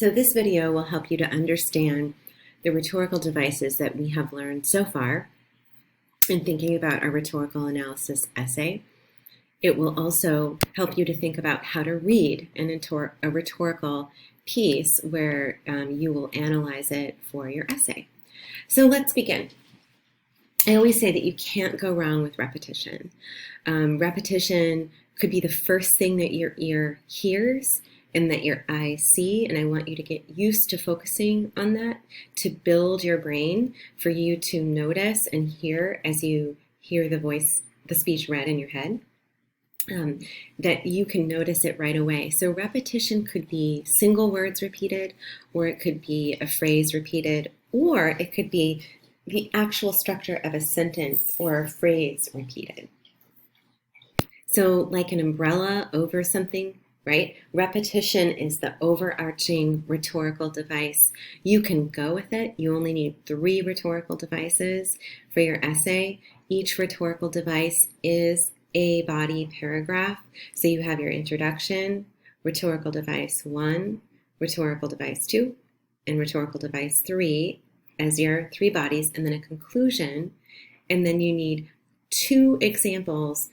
So this video will help you to understand the rhetorical devices that we have learned so far in thinking about our rhetorical analysis essay. It will also help you to think about how to read a rhetorical piece where you will analyze it for your essay. So let's begin. I always say that you can't go wrong with repetition. Repetition could be the first thing that your ear hears and that your eyes see, and I want you to get used to focusing on that, to build your brain for you to notice and hear as you hear the speech read in your head, that you can notice it right away. So repetition could be single words repeated, or it could be a phrase repeated, or it could be the actual structure of a sentence or a phrase repeated. So like an umbrella over something, right? Repetition is the overarching rhetorical device. You can go with it. You only need 3 rhetorical devices for your essay. Each rhetorical device is a body paragraph. So you have your introduction, rhetorical device 1, rhetorical device 2, and rhetorical device 3 as your 3 bodies, and then a conclusion. And then you need 2 examples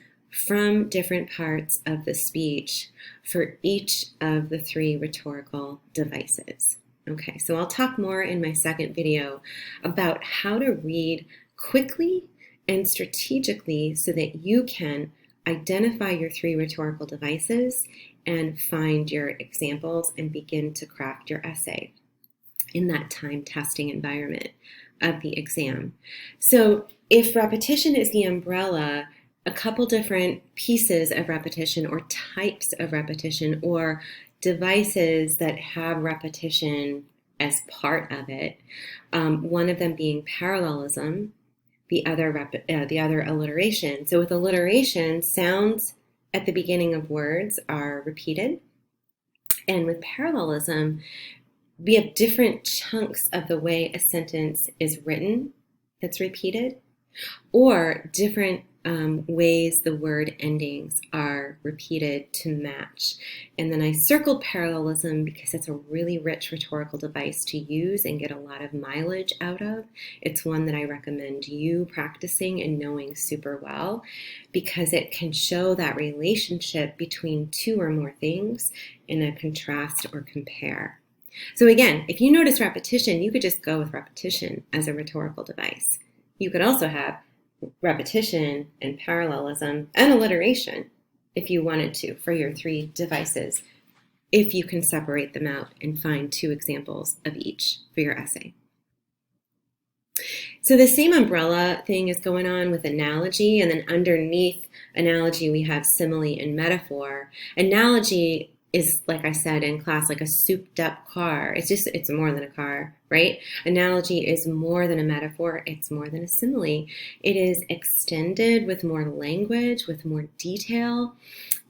from different parts of the speech for each of the 3 rhetorical devices. Okay, so I'll talk more in my second video about how to read quickly and strategically so that you can identify your 3 rhetorical devices and find your examples and begin to craft your essay in that time testing environment of the exam. So if repetition is the umbrella, a couple different pieces of repetition or types of repetition or devices that have repetition as part of it, one of them being parallelism, the other alliteration. So with alliteration, sounds at the beginning of words are repeated. And with parallelism, we have different chunks of the way a sentence is written that's repeated, or different ways the word endings are repeated to match. And then I circled parallelism because it's a really rich rhetorical device to use and get a lot of mileage out of. It's one that I recommend you practicing and knowing super well because it can show that relationship between 2 or more things in a contrast or compare. So again, if you notice repetition, you could just go with repetition as a rhetorical device. You could also have repetition and parallelism and alliteration if you wanted to for your 3 devices, if you can separate them out and find 2 examples of each for your essay. So the same umbrella thing is going on with analogy, and then underneath analogy we have simile and metaphor. Analogy is, like I said in class, like a souped up car. It's more than a car, right? Analogy is more than a metaphor. It's more than a simile. It is extended with more language, with more detail.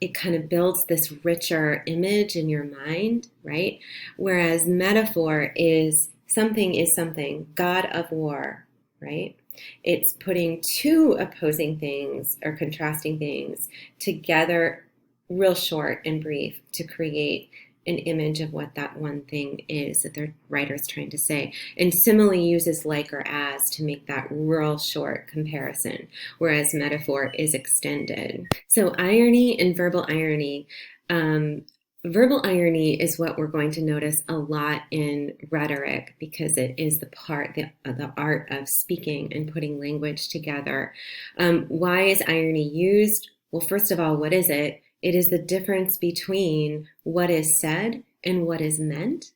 It kind of builds this richer image in your mind, right? Whereas metaphor is something, God of war, right? It's putting 2 opposing things or contrasting things together real short and brief to create an image of what that one thing is that the writer's trying to say. And simile uses like or as to make that real short comparison, whereas metaphor is extended. So irony and verbal irony. Verbal irony is what we're going to notice a lot in rhetoric because it is the art of speaking and putting language together. Why is irony used? Well, first of all, what is it? It is the difference between what is said and what is meant,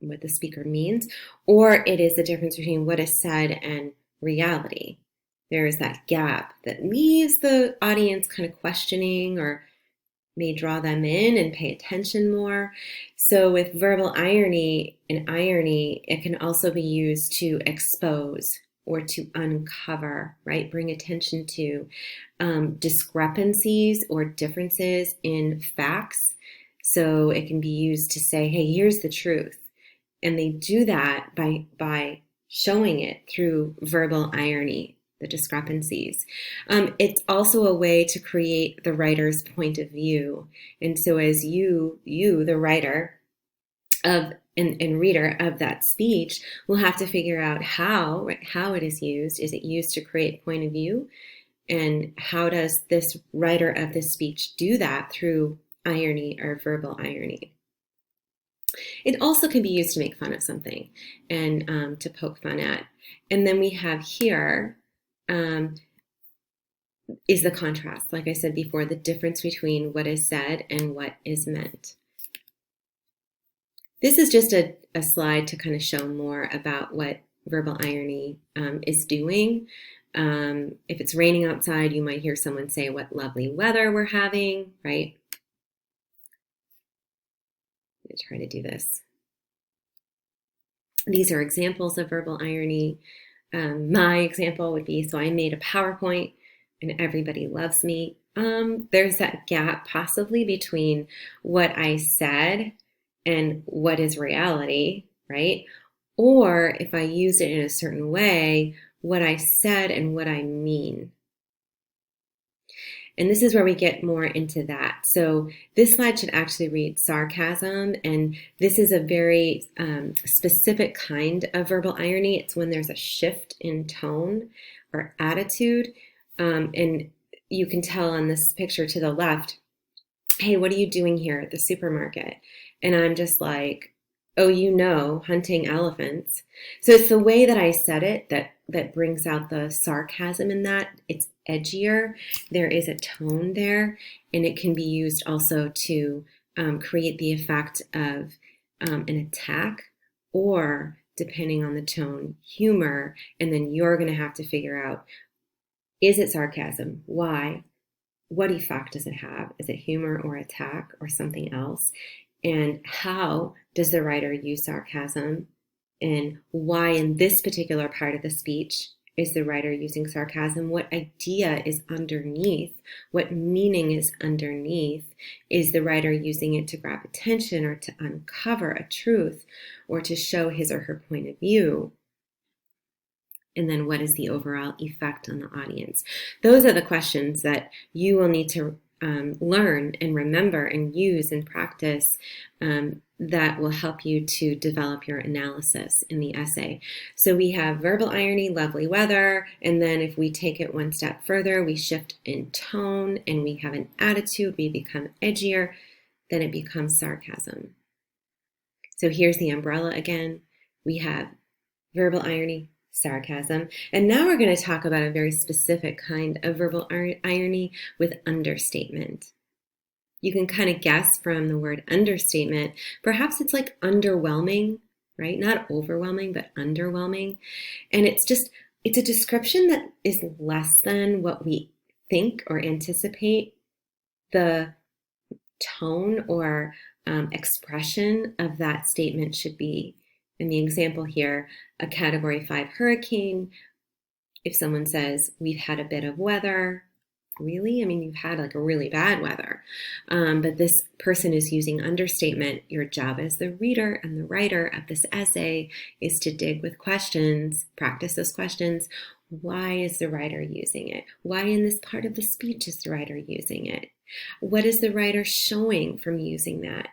what the speaker means, or it is the difference between what is said and reality. There is that gap that leaves the audience kind of questioning or may draw them in and pay attention more. So with verbal irony, it can also be used to expose or to uncover, right? Bring attention to discrepancies or differences in facts. So it can be used to say, hey, here's the truth. And they do that by showing it through verbal irony, the discrepancies. It's also a way to create the writer's point of view. And so as you, the writer, of and reader of that speech will have to figure out how it is used. Is it used to create point of view? And how does this writer of this speech do that through irony or verbal irony? It also can be used to make fun of something and to poke fun at. And then we have here is the contrast. Like I said before, the difference between what is said and what is meant. This is just a slide to kind of show more about what verbal irony is doing. If it's raining outside, you might hear someone say, "What lovely weather we're having," right? I'm going to try to do this. These are examples of verbal irony. My example would be, so I made a PowerPoint and everybody loves me. There's that gap possibly between what I said and what is reality, right? Or if I use it in a certain way, what I said and what I mean. And this is where we get more into that. So this slide should actually read sarcasm, and this is a very specific kind of verbal irony. It's when there's a shift in tone or attitude. And you can tell on this picture to the left, "Hey, what are you doing here at the supermarket?" And I'm just like, "Oh, you know, hunting elephants." So it's the way that I said it that brings out the sarcasm in that. It's edgier. There is a tone there, and it can be used also to create the effect of an attack, or depending on the tone, humor. And then you're going to have to figure out, is it sarcasm? Why? What effect does it have? Is it humor or attack or something else? And how does the writer use sarcasm? And why in this particular part of the speech is the writer using sarcasm? What idea is underneath? What meaning is underneath? Is the writer using it to grab attention or to uncover a truth or to show his or her point of view? And then what is the overall effect on the audience? Those are the questions that you will need to learn and remember and use and practice that will help you to develop your analysis in the essay. So we have verbal irony, lovely weather, and then if we take it one step further, we shift in tone and we have an attitude, we become edgier, then it becomes sarcasm. So here's the umbrella again. We have verbal irony, sarcasm, and now we're going to talk about a very specific kind of verbal irony with understatement. You can kind of guess from the word understatement, perhaps it's like underwhelming, right? Not overwhelming, but underwhelming. And it's a description that is less than what we think or anticipate the tone or expression of that statement should be. In the example here, a Category 5 hurricane, if someone says, "We've had a bit of weather," really? I mean, you've had like a really bad weather. But this person is using understatement. Your job as the reader and the writer of this essay is to dig with questions, practice those questions. Why is the writer using it? Why in this part of the speech is the writer using it? What is the writer showing from using that?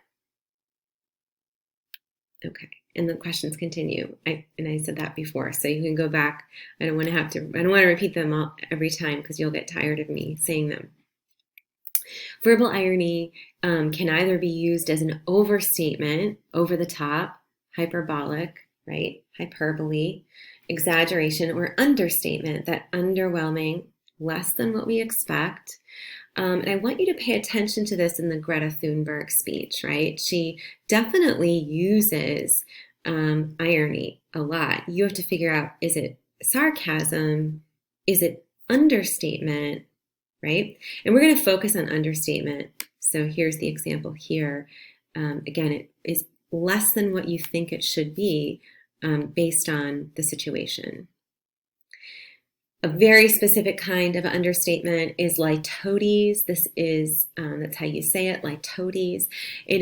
Okay, and the questions continue. I said that before, so you can go back. I don't want to repeat them all every time because you'll get tired of me saying them. Verbal irony can either be used as an overstatement, over the top, hyperbolic, right? Hyperbole, exaggeration, or understatement, that underwhelming, less than what we expect. And I want you to pay attention to this in the Greta Thunberg speech, right? She definitely uses irony a lot. You have to figure out, is it sarcasm? Is it understatement, right? And we're going to focus on understatement. So here's the example here. Again, it is less than what you think it should be based on the situation. A very specific kind of understatement is litotes. This is, that's how you say it, litotes. It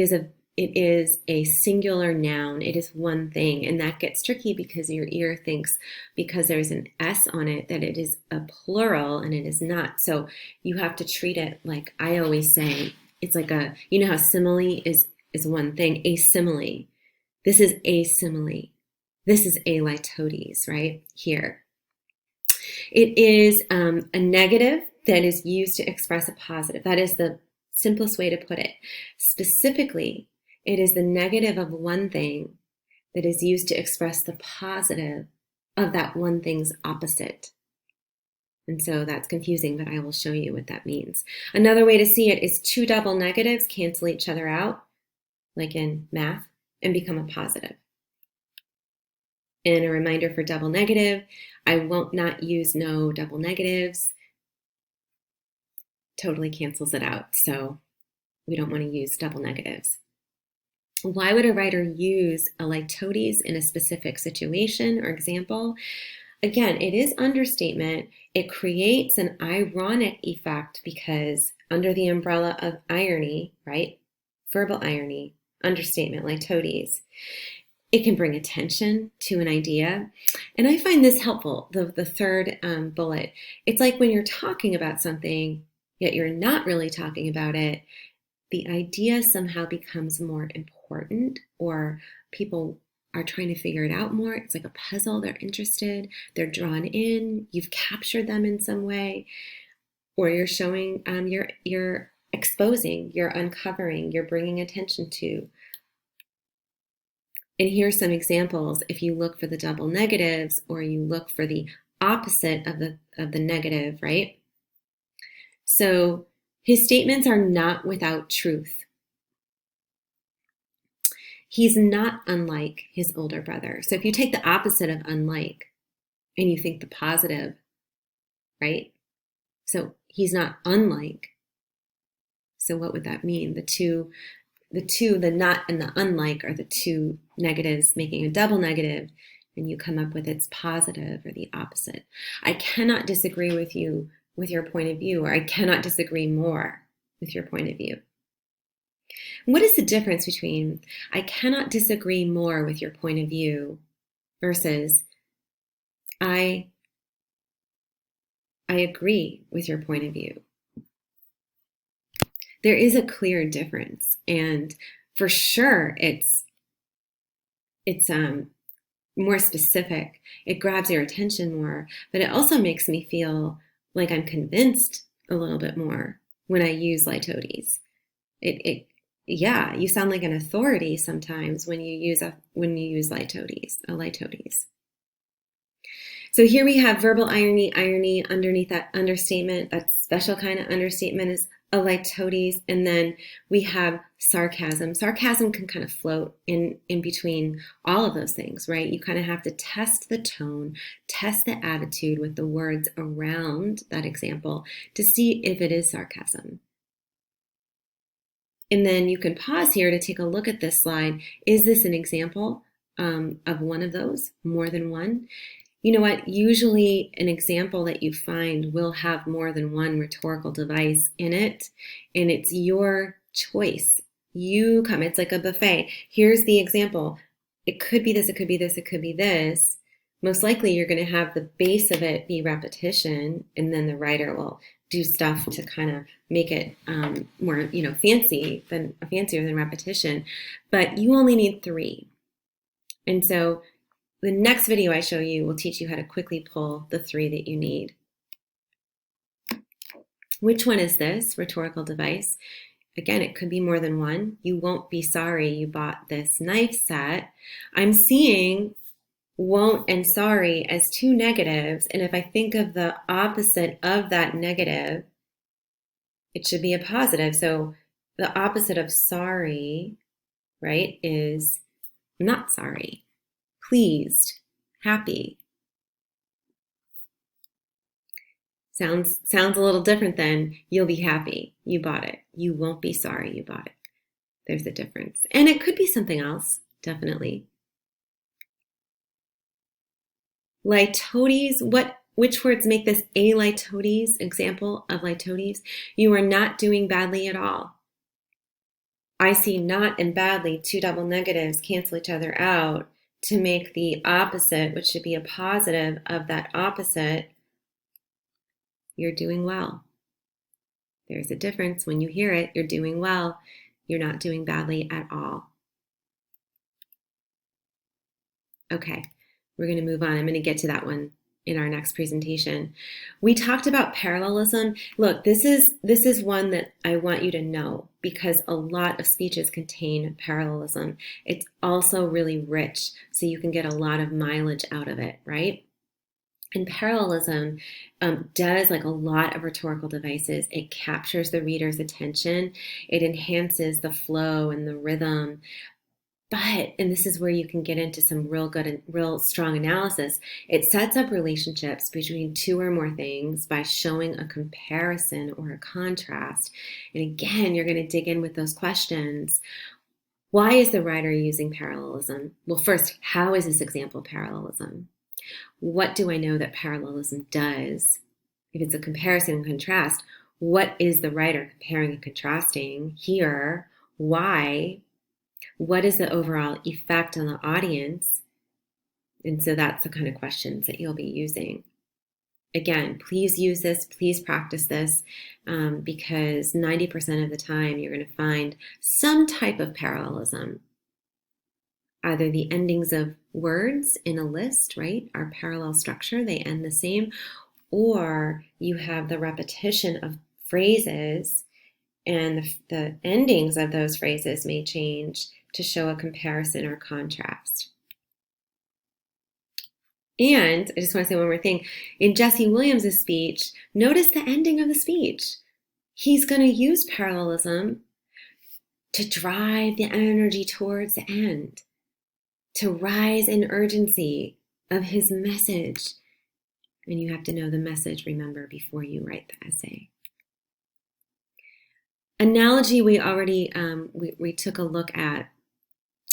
is a singular noun. It is one thing, and that gets tricky because your ear thinks because there's an S on it that it is a plural, and it is not. So you have to treat it like I always say. It's like you know how simile is one thing. A simile This is a simile. This is a litotes, right here. It is a negative that is used to express a positive. That is the simplest way to put it. Specifically, it is the negative of one thing that is used to express the positive of that one thing's opposite. And so that's confusing, but I will show you what that means. Another way to see it is two double negatives cancel each other out, like in math, and become a positive. And a reminder for double negative, I won't not use no double negatives. Totally cancels it out. So we don't want to use double negatives. Why would a writer use a litotes in a specific situation or example? Again, it is understatement. It creates an ironic effect because under the umbrella of irony, right? Verbal irony, understatement, litotes. It can bring attention to an idea. And I find this helpful, the third bullet. It's like when you're talking about something, yet you're not really talking about it, the idea somehow becomes more important, or people are trying to figure it out more. It's like a puzzle. They're interested. They're drawn in. You've captured them in some way. Or you're showing, you're exposing, you're uncovering, you're bringing attention to. And here's some examples. If you look for the double negatives or you look for the opposite of the negative, right? So his statements are not without truth. He's not unlike his older brother. So if you take the opposite of unlike and you think the positive, right? So he's not unlike. So what would that mean? The not and the unlike are the two negatives making a double negative, and you come up with its positive or the opposite. I cannot disagree with you with your point of view, or I cannot disagree more with your point of view. What is the difference between I cannot disagree more with your point of view versus I agree with your point of view? There is a clear difference, and for sure it's more specific. It grabs your attention more, but it also makes me feel like I'm convinced a little bit more when I use litotes. Yeah, you sound like an authority sometimes when you use litotes, a litotes. So here we have verbal irony underneath that understatement. That special kind of understatement is a litotes, and then we have sarcasm. Sarcasm can kind of float in between all of those things, right? You kind of have to test the tone, test the attitude with the words around that example to see if it is sarcasm. And then you can pause here to take a look at this slide. Is this an example of one of those, more than one? You know what? Usually an example that you find will have more than one rhetorical device in it, and it's your choice. You come, it's like a buffet. Here's the example. It could be this, it could be this, it could be this. Most likely you're going to have the base of it be repetition, and then the writer will do stuff to kind of make it more, fancier than repetition. But you only need 3. And so the next video I show you will teach you how to quickly pull the 3 that you need. Which one is this rhetorical device? Again, it could be more than one. You won't be sorry you bought this knife set. I'm seeing won't and sorry as 2 negatives, and if I think of the opposite of that negative, it should be a positive. So the opposite of sorry, right, is not sorry, pleased, happy. Sounds a little different than you'll be happy, you bought it. You won't be sorry, you bought it. There's a difference. And it could be something else, definitely. Litotes, which words make this a litotes, example of litotes? You are not doing badly at all. I see not and badly, 2 double negatives cancel each other out to make the opposite, which should be a positive of that opposite. You're doing well. There's a difference. When you hear it, you're doing well. You're not doing badly at all. Okay, we're going to move on. I'm going to get to that one in our next presentation. We talked about parallelism. Look, this is one that I want you to know because a lot of speeches contain parallelism. It's also really rich, so you can get a lot of mileage out of it, right? And parallelism does, like a lot of rhetorical devices, it captures the reader's attention. It enhances the flow and the rhythm. But, and this is where you can get into some real good and real strong analysis, it sets up relationships between two or more things by showing a comparison or a contrast. And again, you're going to dig in with those questions. Why is the writer using parallelism? Well, first, how is this example parallelism? What do I know that parallelism does? If it's a comparison and contrast, what is the writer comparing and contrasting here? Why? What is the overall effect on the audience? And so that's the kind of questions that you'll be using. Again, please use this, please practice this, because 90% of the time you're going to find some type of parallelism. Either the endings of words in a list, right, are parallel structure, they end the same, or you have the repetition of phrases and the endings of those phrases may change to show a comparison or contrast. And I just want to say one more thing. In Jesse Williams' speech, notice the ending of the speech. He's going to use parallelism to drive the energy towards the end, to rise in urgency of his message. And you have to know the message, remember, before you write the essay. Analogy we already we took a look at.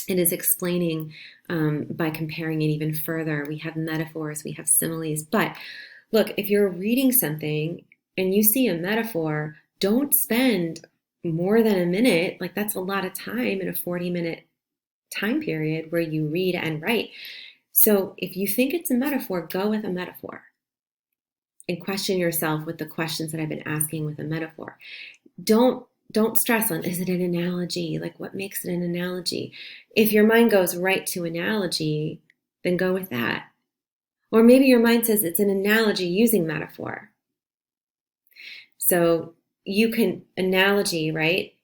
It is explaining by comparing it even further. We have metaphors, we have similes. But look, if you're reading something and you see a metaphor, don't spend more than a minute. Like that's a lot of time in a 40-minute time period where you read and write. So if you think it's a metaphor, go with a metaphor and question yourself with the questions that I've been asking with a metaphor. Don't stress on, is it an analogy? Like what makes it an analogy? If your mind goes right to analogy, then go with that. Or maybe your mind says it's an analogy using metaphor. So you can analogy, right?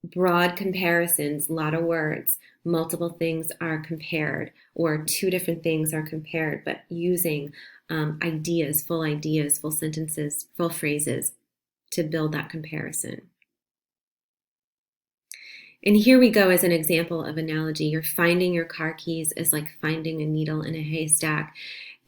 Broad comparisons, a lot of words, multiple things are compared, or two different things are compared, but using ideas, full sentences, full phrases to build that comparison. And here we go as an example of analogy. You're finding your car keys is like finding a needle in a haystack.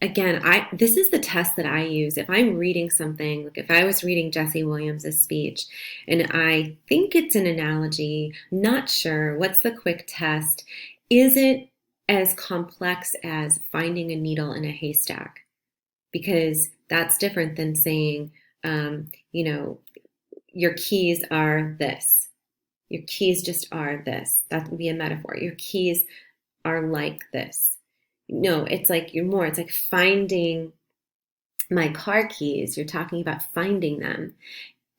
Again, this is the test that I use. If I'm reading something, like if I was reading Jesse Williams' speech and I think it's an analogy, not sure, what's the quick test? Is it as complex as finding a needle in a haystack? Because that's different than saying, your keys are this. Your keys just are this. That would be a metaphor. Your keys are like this. No, it's like it's like finding my car keys. You're talking about finding them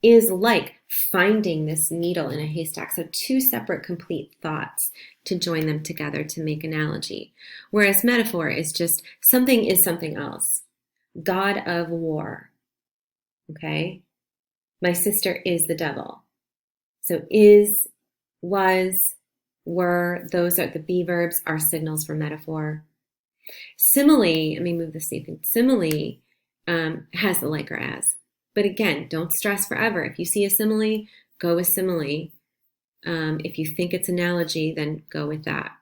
is like finding this needle in a haystack. So two separate complete thoughts to join them together to make analogy. Whereas metaphor is just something is something else. God of war. Okay? My sister is the devil. So is, was, were, those are the be verbs are signals for metaphor. Simile, let me move this so you can, simile has the like or as. But again, don't stress forever. If you see a simile, go with simile. If you think it's analogy, then go with that.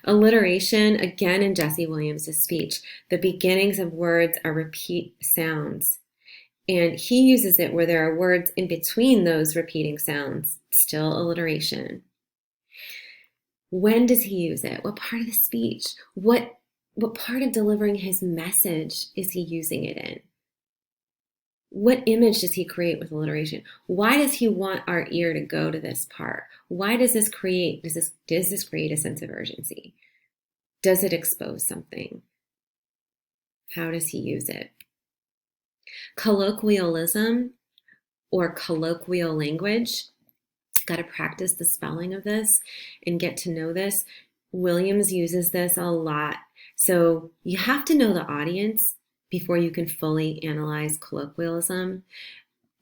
Alliteration, again in Jesse Williams' speech, the beginnings of words are repeat sounds. And he uses it where there are words in between those repeating sounds, still alliteration. When does he use it? What part of the speech? What part of delivering his message is he using it in? What image does he create with alliteration? Why does he want our ear to go to this part? Why does this create, does this create a sense of urgency? Does it expose something? How does he use it? Colloquialism or colloquial language, got to practice the spelling of this and get to know this. Williams uses this a lot. So you have to know the audience before you can fully analyze colloquialism.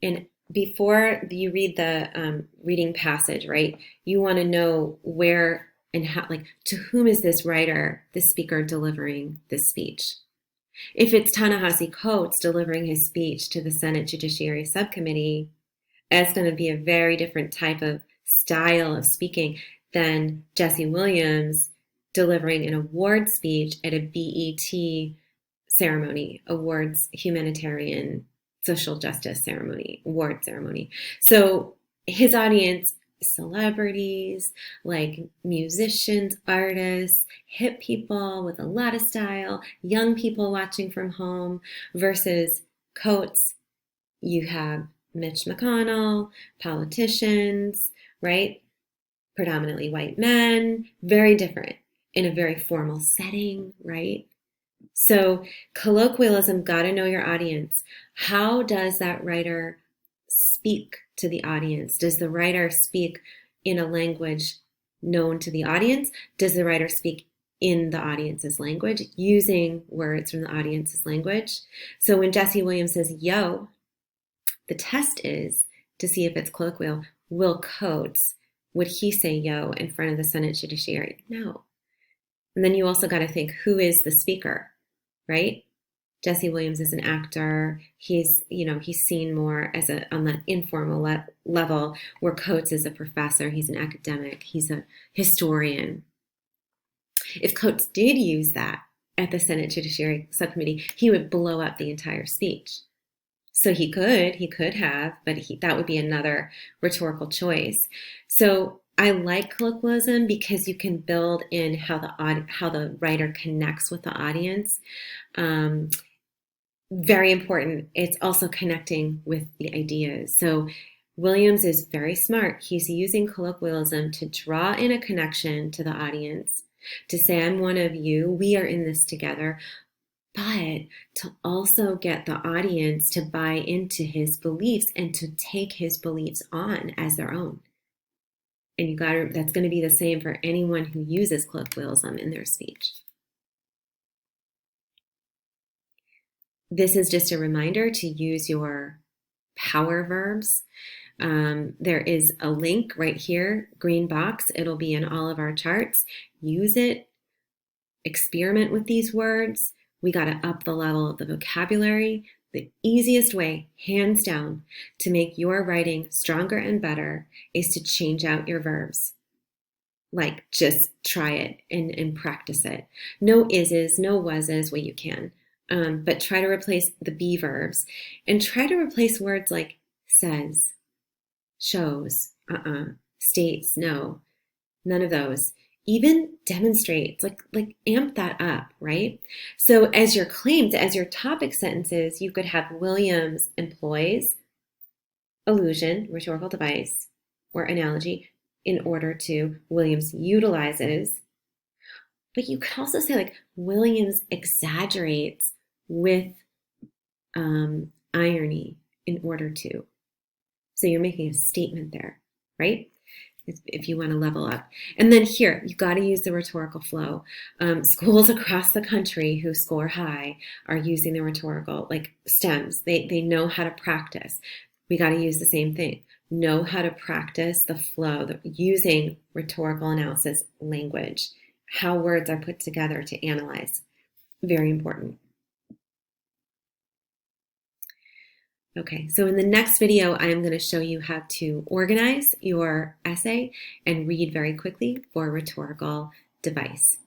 And before you read the reading passage, right, you want to know where and how, like, to whom is this writer, this speaker delivering this speech? If it's Ta-Nehisi Coates delivering his speech to the Senate Judiciary Subcommittee, that's going to be a very different type of style of speaking than Jesse Williams delivering an award speech at a BET ceremony, awards humanitarian social justice ceremony, award ceremony. So his audience, celebrities, like musicians, artists, hip people with a lot of style, young people watching from home, versus Coates, you have Mitch McConnell, politicians, right? Predominantly white men, very different in a very formal setting, right? So colloquialism, got to know your audience. How does that writer speak to the audience? Does the writer speak in a language known to the audience? Does the writer speak in the audience's language, using words from the audience's language? So when Jesse Williams says, yo, the test is to see if it's colloquial. Will Coates, would he say yo in front of the Senate Judiciary? No. And then you also got to think, who is the speaker, right? Jesse Williams is an actor. He's seen more as on the informal level, where Coates is a professor. He's an academic. He's a historian. If Coates did use that at the Senate Judiciary Subcommittee, he would blow up the entire speech. So he could have, but that would be another rhetorical choice. So I like colloquialism because you can build in how the writer connects with the audience. Very important. It's also connecting with the ideas. So Williams is very smart. He's using colloquialism to draw in a connection to the audience, to say, I'm one of you, we are in this together, but to also get the audience to buy into his beliefs and to take his beliefs on as their own. And that's going to be the same for anyone who uses colloquialism in their speech. This is just a reminder to use your power verbs. There is a link right here, green box. It'll be in all of our charts. Use it. Experiment with these words. We got to up the level of the vocabulary. The easiest way, hands down, to make your writing stronger and better is to change out your verbs. Like, just try it and practice it. No ises, no wases, well, you can. But try to replace the be verbs and try to replace words like says, shows, states, no, none of those. Even demonstrates, like amp that up, right? So as your claims, as your topic sentences, you could have Williams employs allusion, rhetorical device, or analogy in order to, Williams utilizes. But you could also say, like, Williams exaggerates with irony in order to. So you're making a statement there, right? If you want to level up. And then here, you've got to use the rhetorical flow. Schools across the country who score high are using the rhetorical, like stems. They know how to practice. We got to use the same thing. Know how to practice the flow, using rhetorical analysis language, how words are put together to analyze. Very important. Okay, so in the next video, I am going to show you how to organize your essay and read very quickly for a rhetorical device.